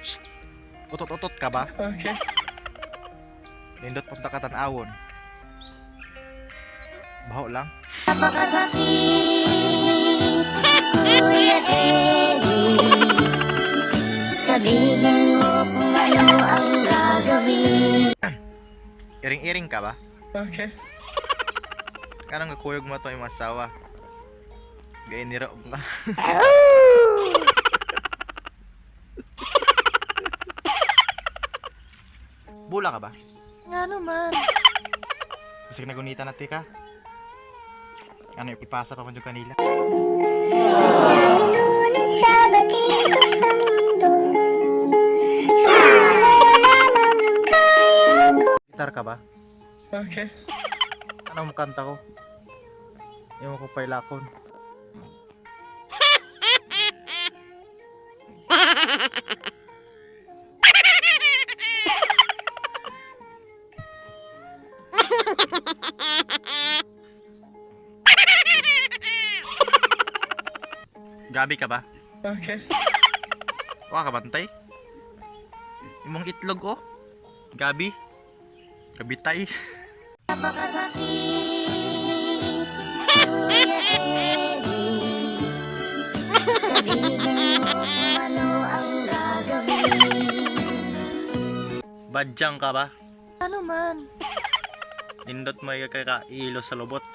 Shh. Utot-utot ka ba? Okay. Nindot punta ka tan-awon. Baho lang. Napakasakit, Kuya Eddie. Sabihin mo kung ano ang gagawin. Iring-iring ka ba? Okay. Kanang kakuyog mo to yung masawa. Gaya ni Rob nga. Bula ka ba? Nga naman. Kasi nagunita na ka. Ano yung ipasa pa ko kanila? Ngunit sa bakito sa mundo, sana lamang ang kaya ko. Gitar ka ba? Okay. Anong kanta ko? Yung ko pailakon. Gabi ka ba? Okay. Wala ka bantay? Imong itlog oh. Gabi. Gabitay. Napakasakit, Kuya Eddie. Sabihin mo kung ano ang gagawin. Badyang ka ba? Ano man? Nindot mo yung kakailo sa lubot.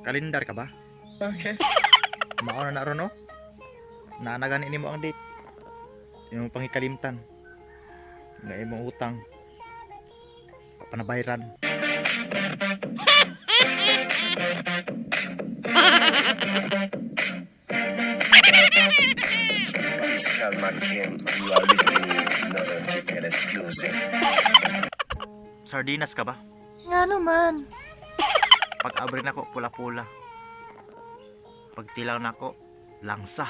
Kalendar ka ba? Okay. Mauna na ron no? Naanagan ini mo ang date. Yung pangikalimtan. Na imong utang. Panabayran. You are listening to another GPL exclusive. Sardinas ka ba? Nga naman. Pag abri na ko pula-pula. Pag tilaw na ko langsa.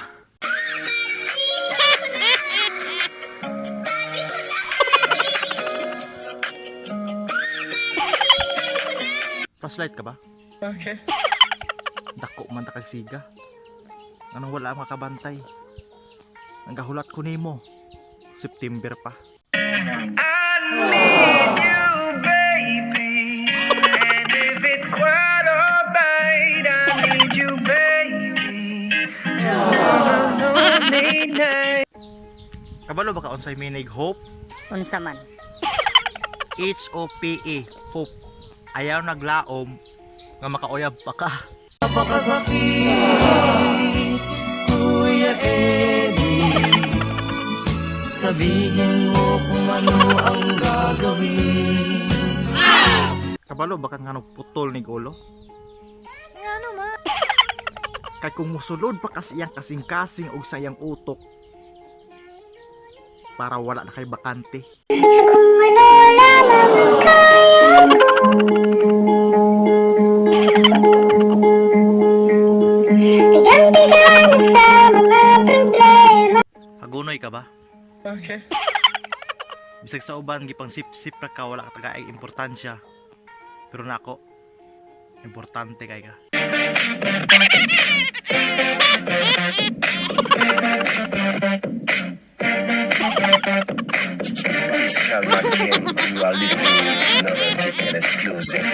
Flashlight ka ba? Okay. Dako man ta kag siga. Anong wala makabantay. Ang gahulat ko nimo. September pa. Kabalo ba ka unsay minig hope? Unsa man? H-O-P-E hope. Ayaw naglaom nga makauyab pa ka. Napakasakit, Kuya Eddie. Sabihin mo kung ano ang gagawin. Kabalo ba ka nga putol ni ulo? Nga naman. Kay kung musulod pa kasiyang kasing-kasing og sayang utok para wala na kay bakante. Kung ano lamang ang kaya ko. Bigang-bigang sa mga problema. Hagunoy ka ba? Okay. Bisag sa uban gipang sip-sip ra ka wala ka tagay importansya. Pero nako importante kay ka. You are listening to another GPL exclusive.